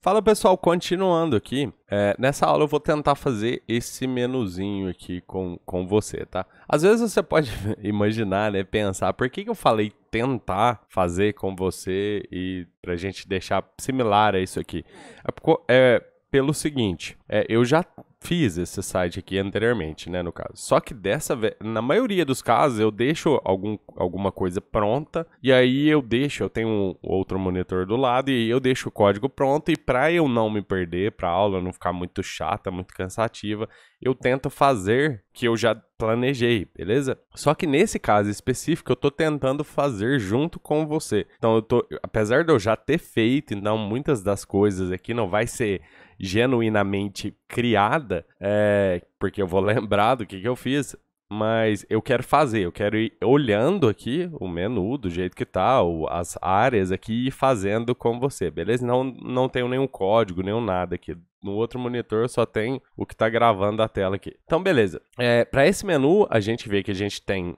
Fala pessoal, continuando aqui, nessa aula eu vou tentar fazer esse menuzinho aqui com você, tá? Às vezes você pode imaginar, né, pensar, por que eu falei tentar fazer com você e pra gente deixar similar a isso aqui? Pelo seguinte, eu já fiz esse site aqui anteriormente, né, no caso. Só que dessa vez, na maioria dos casos, eu deixo alguma coisa pronta e aí eu tenho um outro monitor do lado e eu deixo o código pronto e para eu não me perder, para a aula não ficar muito chata, muito cansativa, eu tento fazer que eu já planejei, beleza? Só que nesse caso específico eu tô tentando fazer junto com você. Então apesar de eu já ter feito, então muitas das coisas aqui não vai ser genuinamente criada, porque eu vou lembrar do que eu fiz, mas eu quero ir olhando aqui o menu do jeito que tá, as áreas aqui e fazendo com você, beleza? Não tenho nenhum código, nenhum nada aqui. No outro monitor só tem o que tá gravando a tela aqui. Então, beleza. Para esse menu, a gente vê que a gente tem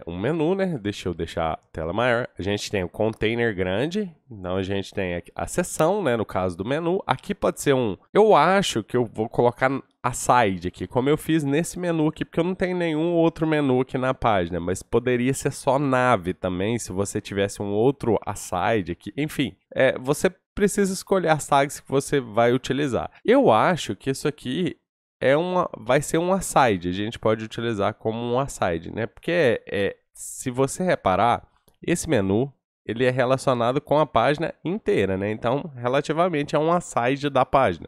um menu, né? Deixa eu deixar a tela maior. A gente tem o container grande. Então, a gente tem a seção, né? No caso do menu. Aqui pode ser Eu acho que eu vou colocar a side aqui, como eu fiz nesse menu aqui, porque eu não tenho nenhum outro menu aqui na página. Mas poderia ser só nave também, se você tivesse um outro aside aqui. Enfim, você precisa escolher as tags que você vai utilizar. Eu acho que isso aqui vai ser um aside, a gente pode utilizar como um aside, né? Porque se você reparar, esse menu ele é relacionado com a página inteira, né? Então, relativamente é um aside da página.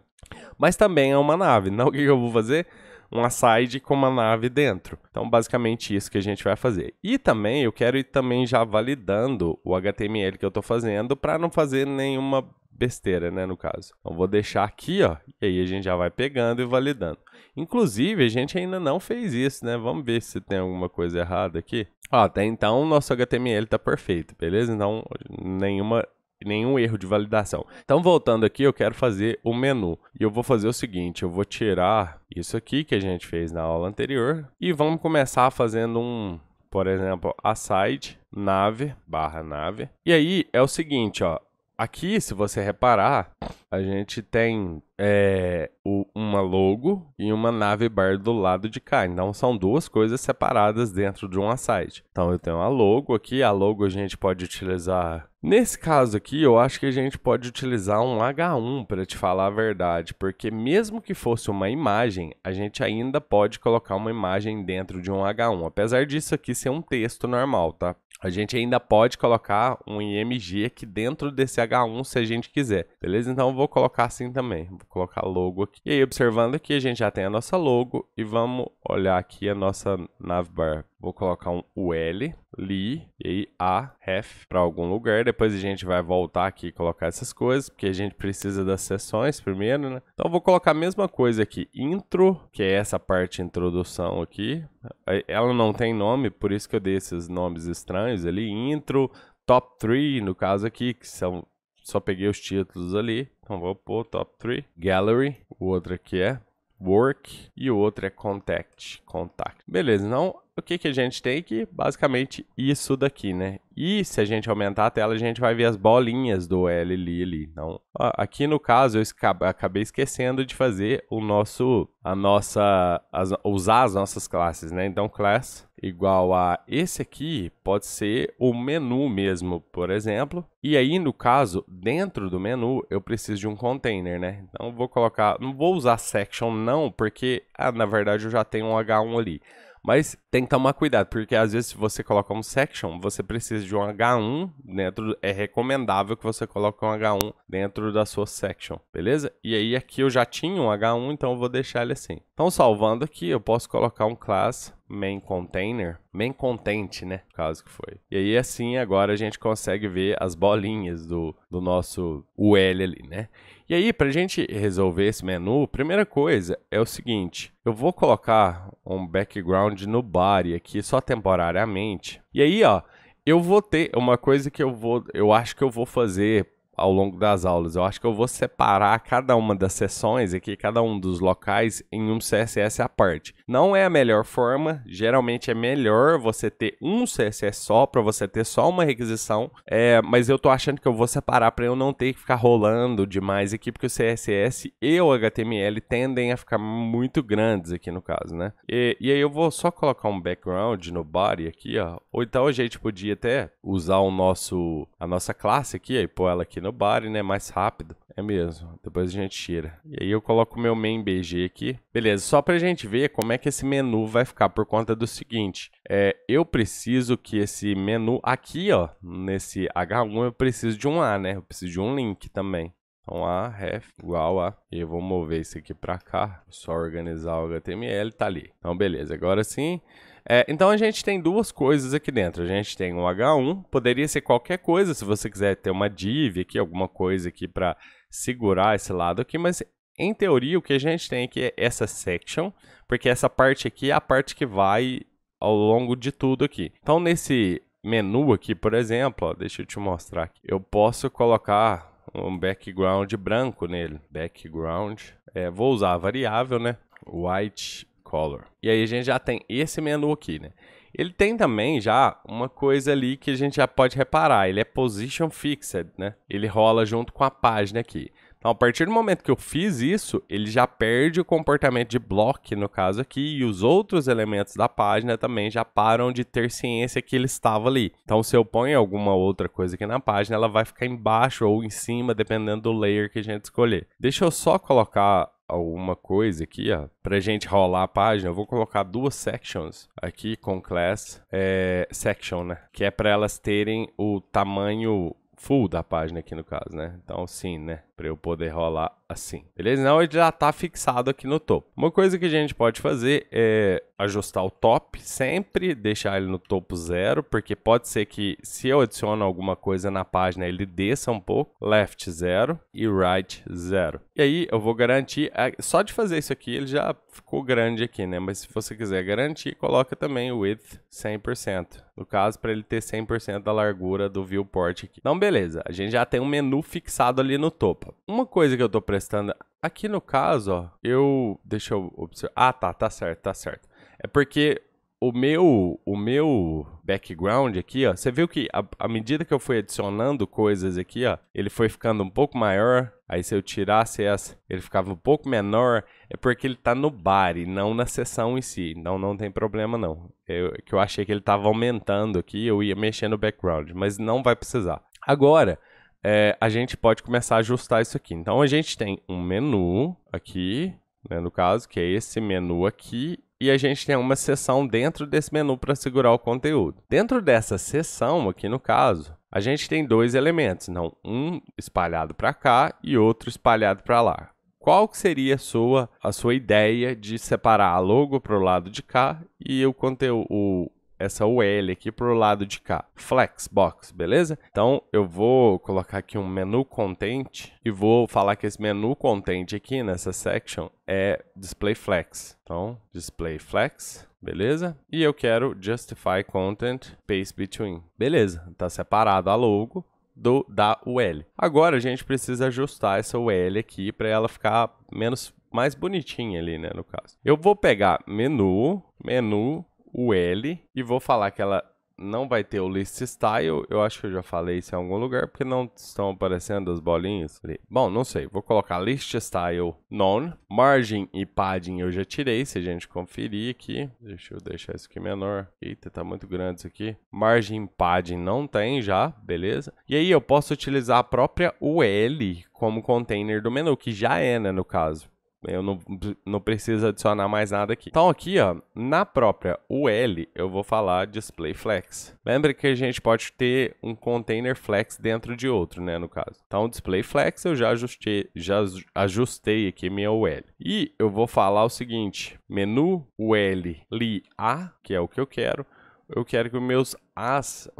Mas também é uma nave. Então, o que eu vou fazer? Um aside com uma nave dentro. Então, basicamente isso que a gente vai fazer. E também, eu quero ir também já validando o HTML que eu estou fazendo para não fazer nenhuma besteira, né, no caso. Então, vou deixar aqui, ó, e aí a gente já vai pegando e validando. Inclusive, a gente ainda não fez isso, né? Vamos ver se tem alguma coisa errada aqui. Ó, até então, o nosso HTML tá perfeito, beleza? Então, nenhum erro de validação. Então, voltando aqui, eu quero fazer o menu. E eu vou fazer o seguinte, eu vou tirar isso aqui que a gente fez na aula anterior e vamos começar fazendo por exemplo, aside nave /nave. E aí é o seguinte, ó, aqui, se você reparar, a gente tem uma logo e uma navbar do lado de cá. Então, são duas coisas separadas dentro de um aside. Então, eu tenho a logo aqui. A logo a gente pode utilizar... Nesse caso aqui, eu acho que a gente pode utilizar um H1 para te falar a verdade. Porque mesmo que fosse uma imagem, a gente ainda pode colocar uma imagem dentro de um H1. Apesar disso aqui ser um texto normal, tá? A gente ainda pode colocar um IMG aqui dentro desse H1 se a gente quiser, beleza? Então, eu vou colocar assim também. Vou colocar logo aqui. E aí, observando aqui, a gente já tem a nossa logo. E vamos olhar aqui a nossa navbar. Vou colocar um UL, li, e aí a, ref, para algum lugar. Depois a gente vai voltar aqui e colocar essas coisas, porque a gente precisa das seções primeiro, né? Então, eu vou colocar a mesma coisa aqui. Intro, que é essa parte de introdução aqui. Ela não tem nome, por isso que eu dei esses nomes estranhos ali. Intro, top 3, no caso aqui, que são... Só peguei os títulos ali. Então, vou pôr top 3. Gallery, o outro aqui é Work e o outro é Contact. Beleza, então o que a gente tem aqui? Basicamente isso daqui, né? E se a gente aumentar a tela, a gente vai ver as bolinhas do li ali. Então, aqui no caso, eu acabei esquecendo de fazer usar as nossas classes, né? Então, class igual a esse aqui pode ser o menu mesmo, por exemplo. E aí, no caso, dentro do menu, eu preciso de um container, né? Então, vou colocar... Não vou usar section não, porque, na verdade, eu já tenho um H1 ali. Mas tem que tomar cuidado, porque às vezes se você coloca um section, você precisa de um H1 dentro, é recomendável que você coloque um H1 dentro da sua section, beleza? E aí aqui eu já tinha um H1, então eu vou deixar ele assim. Então salvando aqui, eu posso colocar um class main container, main content, né? No caso que foi. E aí assim agora a gente consegue ver as bolinhas do nosso UL ali, né? E aí, para a gente resolver esse menu, primeira coisa é o seguinte, eu vou colocar um background no body aqui só temporariamente. E aí, ó, eu vou ter uma coisa que eu acho que eu vou fazer ao longo das aulas. Eu acho que eu vou separar cada uma das sessões aqui, cada um dos locais em um CSS à parte. Não é a melhor forma, geralmente é melhor você ter um CSS só, para você ter só uma requisição, mas eu tô achando que eu vou separar para eu não ter que ficar rolando demais aqui, porque o CSS e o HTML tendem a ficar muito grandes aqui no caso, né? E aí eu vou só colocar um background no body aqui, ó. Ou então a gente podia até usar a nossa classe aqui, e pôr ela aqui no body, né? Mais rápido. É mesmo. Depois a gente tira. E aí eu coloco o meu main BG aqui. Beleza, só pra gente ver como é que esse menu vai ficar por conta do seguinte. Eu preciso que esse menu aqui, ó, nesse H1, eu preciso de um A, né? Eu preciso de um link também. Então, a ref igual a... E eu vou mover isso aqui para cá. Só organizar o HTML, tá ali. Então, beleza. Agora sim. Então, a gente tem duas coisas aqui dentro. A gente tem um H1. Poderia ser qualquer coisa, se você quiser ter uma div aqui, alguma coisa aqui para segurar esse lado aqui. Mas, em teoria, o que a gente tem aqui é essa section. Porque essa parte aqui é a parte que vai ao longo de tudo aqui. Então, nesse menu aqui, por exemplo, ó, deixa eu te mostrar aqui. Eu posso colocar um background branco nele. Background. Vou usar a variável, né? White color. E aí a gente já tem esse menu aqui, né? Ele tem também já uma coisa ali que a gente já pode reparar. Ele é position fixed, né? Ele rola junto com a página aqui. Então, a partir do momento que eu fiz isso, ele já perde o comportamento de block, no caso aqui, e os outros elementos da página também já param de ter ciência que ele estava ali. Então, se eu ponho alguma outra coisa aqui na página, ela vai ficar embaixo ou em cima, dependendo do layer que a gente escolher. Deixa eu só colocar alguma coisa aqui, ó, pra gente rolar a página. Eu vou colocar duas sections aqui com class section, né? Que é para elas terem o tamanho full da página aqui no caso, né? Então, sim, né? Para eu poder rolar assim. Beleza? Não, ele já está fixado aqui no topo. Uma coisa que a gente pode fazer é ajustar o top, sempre deixar ele no topo 0, porque pode ser que se eu adiciono alguma coisa na página, ele desça um pouco. Left 0 e right 0. E aí eu vou garantir, só de fazer isso aqui, ele já ficou grande aqui, né? Mas se você quiser garantir, coloca também o width 100%. No caso, para ele ter 100% da largura do viewport aqui. Então, beleza. A gente já tem um menu fixado ali no topo. Uma coisa que eu estou prestando aqui no caso, ó, deixa eu observar. Tá certo. É porque o meu background aqui, ó, você viu que à medida que eu fui adicionando coisas aqui, ó, ele foi ficando um pouco maior. Aí se eu tirasse essa, ele ficava um pouco menor. É porque ele tá no body, não na seção em si. Então não tem problema não. Que eu achei que ele estava aumentando aqui, eu ia mexer no background, mas não vai precisar. Agora, a gente pode começar a ajustar isso aqui. Então, a gente tem um menu aqui, né, no caso, que é esse menu aqui. E a gente tem uma seção dentro desse menu para segurar o conteúdo. Dentro dessa seção aqui, no caso, a gente tem dois elementos. Então, um espalhado para cá e outro espalhado para lá. Qual que seria a sua ideia de separar a logo para o lado de cá e o conteúdo, essa UL aqui para o lado de cá? Flexbox, beleza? Então, eu vou colocar aqui um menu content e vou falar que esse menu content aqui nessa section é display flex. Então, display flex, beleza? E eu quero justify content space between. Beleza, está separado a logo da UL. Agora, a gente precisa ajustar essa UL aqui para ela ficar mais bonitinha ali, né, no caso. Eu vou pegar menu, UL, e vou falar que ela não vai ter o list style. Eu acho que eu já falei isso em algum lugar, porque não estão aparecendo as bolinhas ali. Bom, não sei. Vou colocar list style none. Margin e padding eu já tirei, se a gente conferir aqui. Deixa eu deixar isso aqui menor. Eita, tá muito grande isso aqui. Margin e padding não tem já, beleza? E aí eu posso utilizar a própria UL como container do menu, que já é, né, no caso. Eu não preciso adicionar mais nada aqui. Então aqui, ó, na própria UL, eu vou falar display flex. Lembra que a gente pode ter um container flex dentro de outro, né, no caso. Então, display flex eu já ajustei aqui minha UL. E eu vou falar o seguinte, menu UL li A, que é o que eu quero. Eu quero que os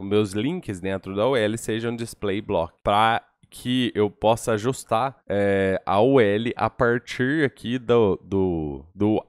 meus links dentro da UL sejam display block, para que eu possa ajustar a UL a partir aqui do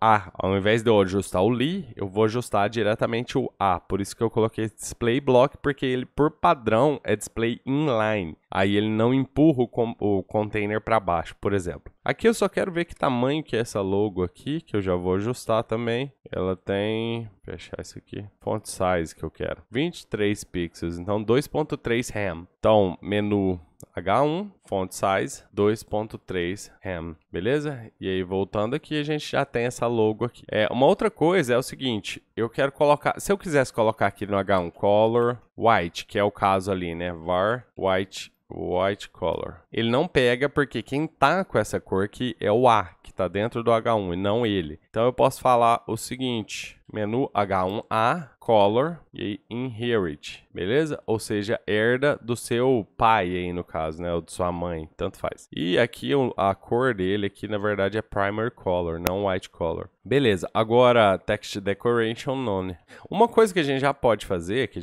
A. Ao invés de eu ajustar o li, eu vou ajustar diretamente o A. Por isso que eu coloquei display block, porque ele, por padrão, é display inline. Aí ele não empurra o container para baixo, por exemplo. Aqui eu só quero ver que tamanho que é essa logo aqui, que eu já vou ajustar também. Ela tem, vou fechar isso aqui, font size que eu quero, 23 pixels, então 2.3 RAM. Então, menu H1, font size, 2.3 RAM, beleza? E aí, voltando aqui, a gente já tem essa logo aqui. Uma outra coisa é o seguinte, eu quero colocar, se eu quisesse colocar aqui no H1 color white, que é o caso ali, né? var white color. Ele não pega porque quem tá com essa cor aqui é o A, que tá dentro do H1 e não ele. Então eu posso falar o seguinte, menu H1A, color e aí inherit, beleza? Ou seja, herda do seu pai aí no caso, né? Ou de sua mãe, tanto faz. E aqui a cor dele aqui na verdade é primary color, não white color. Beleza, agora text decoration none. Uma coisa que a gente já pode fazer, que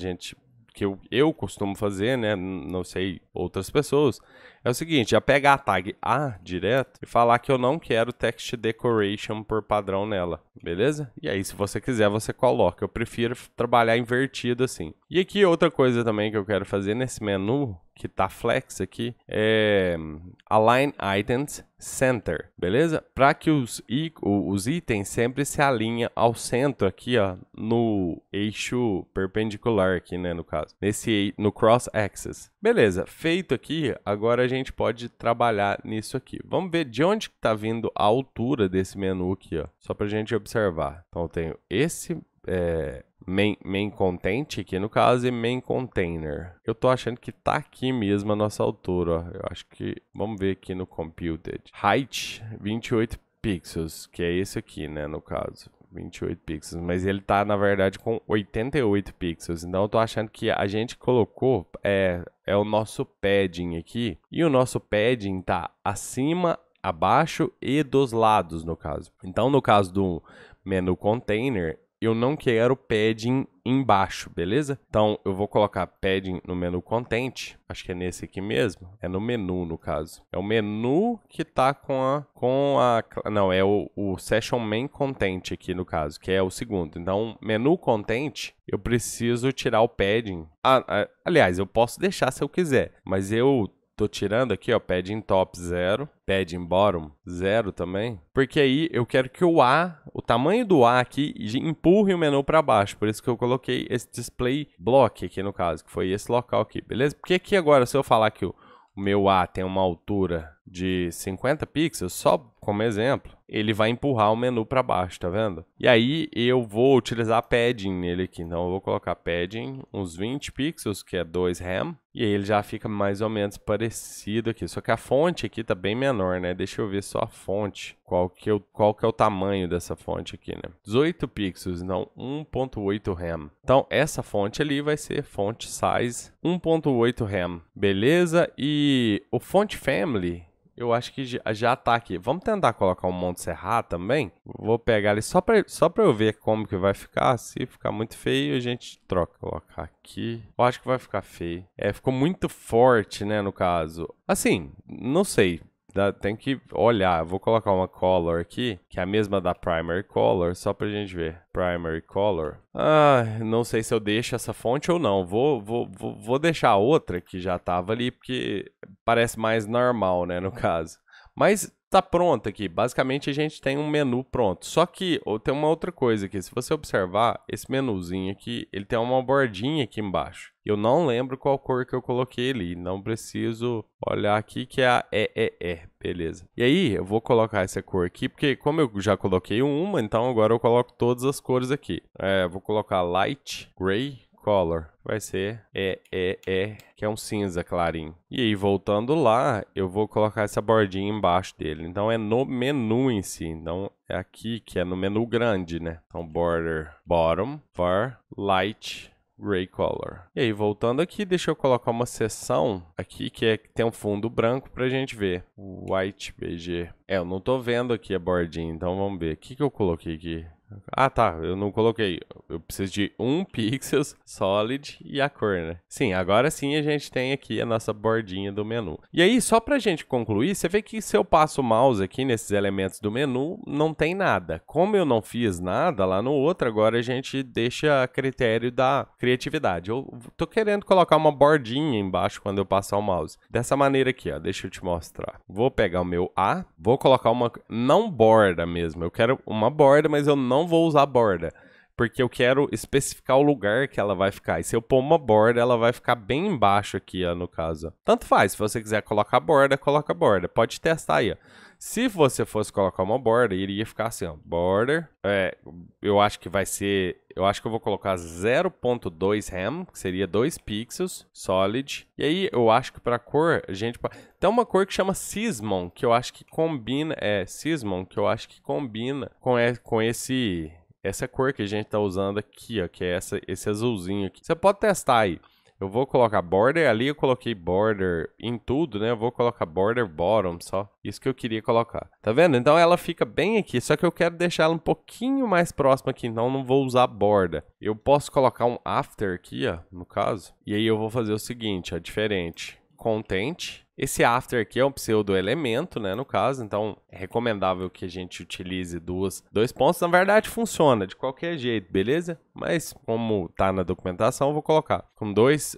eu costumo fazer, né, não sei outras pessoas, é o seguinte, já pegar a tag A direto e falar que eu não quero text decoration por padrão nela, beleza? E aí, se você quiser, você coloca. Eu prefiro trabalhar invertido assim. E aqui, outra coisa também que eu quero fazer nesse menu, que tá flex aqui, é Align Items Center, beleza? Para que os itens sempre se alinhem ao centro aqui, ó, no eixo perpendicular aqui, né, no caso. No cross axis. Beleza, feito aqui, agora a gente pode trabalhar nisso aqui. Vamos ver de onde está vindo a altura desse menu aqui, ó, só para a gente observar. Então, eu tenho esse main content aqui no caso e main container. Eu tô achando que tá aqui mesmo a nossa altura, ó. Eu acho que, vamos ver aqui no computed. Height, 28 pixels, que é esse aqui, né, no caso. 28 pixels, mas ele tá na verdade com 88 pixels, então eu tô achando que a gente colocou é o nosso padding aqui, e o nosso padding tá acima, abaixo e dos lados no caso. Então no caso do menu container, eu não quero padding embaixo, beleza? Então, eu vou colocar padding no menu content, acho que é nesse aqui mesmo, é no menu no caso. É o menu que tá não, é o session main content aqui no caso, que é o segundo. Então, menu content, eu preciso tirar o padding. Aliás, eu posso deixar se eu quiser, mas eu tô tirando aqui, ó, padding top 0, padding bottom 0 também, porque aí eu quero que o tamanho do A aqui empurre o menu para baixo, por isso que eu coloquei esse display block aqui no caso, que foi esse local aqui, beleza? Porque aqui agora, se eu falar que o meu A tem uma altura de 50 pixels, só como exemplo, ele vai empurrar o menu para baixo, tá vendo? E aí eu vou utilizar padding nele aqui, então eu vou colocar padding uns 20 pixels, que é 2 RAM, e aí ele já fica mais ou menos parecido aqui, só que a fonte aqui tá bem menor, né? Deixa eu ver só a fonte, qual que é o tamanho dessa fonte aqui, né? 18 pixels, então 1.8 RAM. Então essa fonte ali vai ser font size 1.8 RAM, beleza? E o font family, eu acho que já tá aqui. Vamos tentar colocar um Montserrat também. Vou pegar ele só pra eu ver como que vai ficar. Se ficar muito feio, a gente troca. Colocar aqui. Eu acho que vai ficar feio. Ficou muito forte, né, no caso. Assim, não sei. Tem que olhar. Vou colocar uma color aqui, que é a mesma da primary color, só pra gente ver. Primary color. Não sei se eu deixo essa fonte ou não. Vou deixar a outra que já tava ali, porque parece mais normal, né, no caso. Mas tá pronto aqui. Basicamente a gente tem um menu pronto. Só que tem uma outra coisa aqui. Se você observar, esse menuzinho aqui, ele tem uma bordinha aqui embaixo. Eu não lembro qual cor que eu coloquei ali. Não preciso olhar aqui, que é a beleza. E aí eu vou colocar essa cor aqui, porque como eu já coloquei uma, então agora eu coloco todas as cores aqui. Vou colocar light gray color, vai ser que é um cinza clarinho. E aí, voltando lá, eu vou colocar essa bordinha embaixo dele. Então, é no menu em si. Então, é aqui que é no menu grande, né? Então, border bottom var light gray color. E aí, voltando aqui, deixa eu colocar uma seção aqui que tem um fundo branco pra gente ver. White BG. Eu não tô vendo aqui a bordinha, então vamos ver. O que eu coloquei aqui? Tá, eu não coloquei. eu preciso de 1 pixels, solid e a cor, né? Sim, agora sim a gente tem aqui a nossa bordinha do menu. E aí, só pra gente concluir, você vê que se eu passo o mouse aqui nesses elementos do menu, não tem nada. Como eu não fiz nada lá no outro, agora a gente deixa a critério da criatividade. Eu tô querendo colocar uma bordinha embaixo quando eu passar o mouse. Dessa maneira aqui, ó, deixa eu te mostrar. Vou pegar o meu A, vou colocar uma, não borda mesmo, eu quero uma borda, mas eu não vou usar borda, porque eu quero especificar o lugar que ela vai ficar. E se eu pôr uma borda, ela vai ficar bem embaixo aqui, ó, no caso. Tanto faz, se você quiser colocar borda, coloca borda. Pode testar aí, ó. Se você fosse colocar uma borda, iria ficar assim, ó, border. Eu acho que vai ser, eu acho que eu vou colocar 0.2 rem, que seria 2 pixels, solid. E aí eu acho que para cor, a gente tem uma cor que chama Sismon, que eu acho que combina, Sismon, que eu acho que combina com essa cor que a gente tá usando aqui, ó, que é esse azulzinho aqui. Você pode testar aí. Eu vou colocar border, ali eu coloquei border em tudo, né? Eu vou colocar border bottom só. Isso que eu queria colocar. Tá vendo? Então ela fica bem aqui, só que eu quero deixar ela um pouquinho mais próxima aqui, então não vou usar borda. Eu posso colocar um after aqui, ó, no caso. E aí eu vou fazer o seguinte, ó, diferente. Content. Esse after aqui é um pseudo-elemento, né, no caso, então é recomendável que a gente utilize dois pontos. Na verdade, funciona de qualquer jeito, beleza? Mas como tá na documentação, eu vou colocar com dois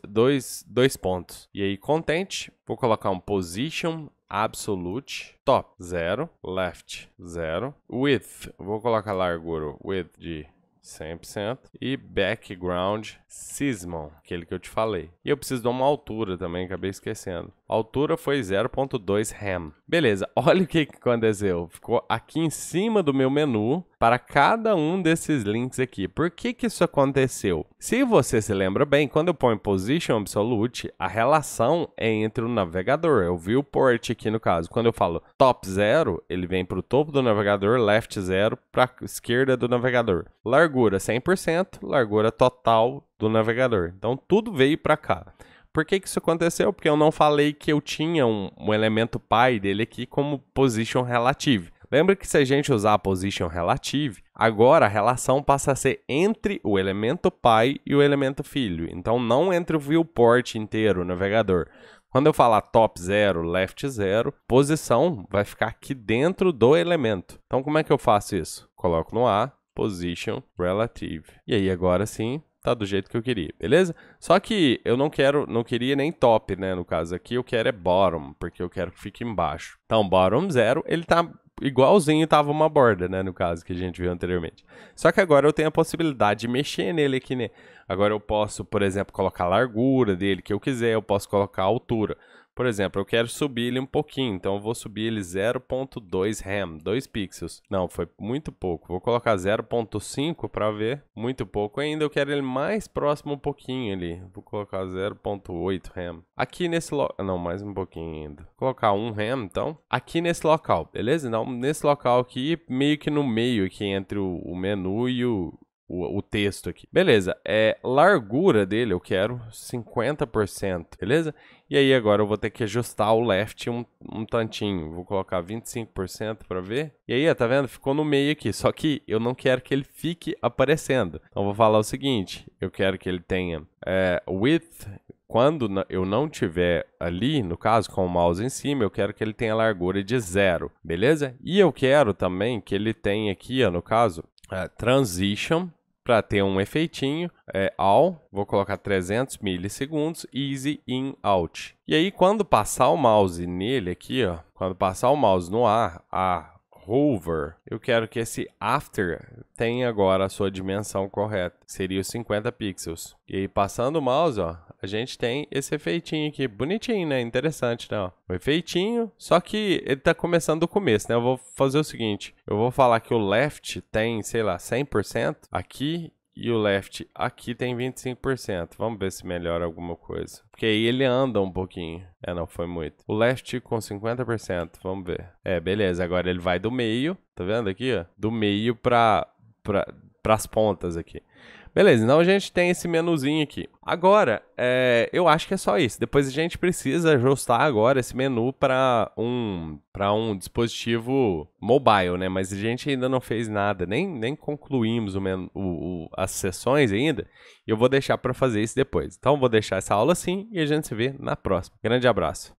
pontos. E aí, content, vou colocar um position absolute, top 0, left 0, width, vou colocar largura width de 100% e background Sismon, aquele que eu te falei. E eu preciso de uma altura também, acabei esquecendo. A altura foi 0.2 rem. Beleza, olha o que aconteceu. Ficou aqui em cima do meu menu para cada um desses links aqui. Por que isso aconteceu? Se você se lembra bem, quando eu ponho Position Absolute, a relação é entre o navegador, é o viewport aqui no caso. Quando eu falo top 0, ele vem para o topo do navegador, left 0 para a esquerda do navegador. Largura 100%, largura total do navegador. Então tudo veio para cá. Por que isso aconteceu? Porque eu não falei que eu tinha um elemento pai dele aqui como position relative. Lembra que se a gente usar a position relative, agora a relação passa a ser entre o elemento pai e o elemento filho. Então não entre o viewport inteiro, o navegador. Quando eu falar top 0, left 0, posição vai ficar aqui dentro do elemento. Então como é que eu faço isso? Coloco no A, position relative. E aí agora sim, tá do jeito que eu queria, beleza? Só que eu não queria nem top, né? No caso aqui eu quero é bottom, porque eu quero que fique embaixo. Então bottom 0, ele tá igualzinho tava uma borda, né? No caso que a gente viu anteriormente. Só que agora eu tenho a possibilidade de mexer nele aqui, né? Agora eu posso, por exemplo, colocar a largura dele que eu quiser, eu posso colocar a altura. Por exemplo, eu quero subir ele um pouquinho, então eu vou subir ele 0.2 rem, 2 pixels. Não, foi muito pouco. Vou colocar 0.5 para ver, muito pouco ainda. Eu quero ele mais próximo um pouquinho ali. Vou colocar 0.8 rem. Aqui nesse local, não, mais um pouquinho ainda. Vou colocar 1 rem, então, aqui nesse local, beleza? Então, nesse local aqui, meio que no meio aqui entre o menu e o texto aqui. Beleza, largura dele eu quero 50%, beleza? E aí agora eu vou ter que ajustar o left um tantinho. Vou colocar 25% para ver. E aí, tá vendo? Ficou no meio aqui. Só que eu não quero que ele fique aparecendo. Então eu vou falar o seguinte. Eu quero que ele tenha width. Quando eu não tiver ali, no caso, com o mouse em cima, eu quero que ele tenha largura de 0, beleza? E eu quero também que ele tenha aqui, ó, no caso, transition, para ter um efeitinho, all, vou colocar 300 milissegundos, easy in, out. E aí, quando passar o mouse nele aqui, ó, quando passar o mouse no a hover, eu quero que esse after tenha agora a sua dimensão correta, seria os 50 pixels. E aí, passando o mouse, ó, a gente tem esse efeitinho aqui, bonitinho, né? Interessante, né? O efeitinho, só que ele tá começando do começo, né? Eu vou fazer o seguinte, eu vou falar que o left tem, sei lá, 100% aqui e o left aqui tem 25%. Vamos ver se melhora alguma coisa. Porque aí ele anda um pouquinho. Não foi muito. O left com 50%, vamos ver. Beleza, agora ele vai do meio, tá vendo aqui, ó? Do meio para as pontas aqui. Beleza, então a gente tem esse menuzinho aqui. Agora, eu acho que é só isso. Depois a gente precisa ajustar agora esse menu para um dispositivo mobile, né? Mas a gente ainda não fez nada, nem concluímos as sessões ainda. E eu vou deixar para fazer isso depois. Então, vou deixar essa aula assim e a gente se vê na próxima. Grande abraço.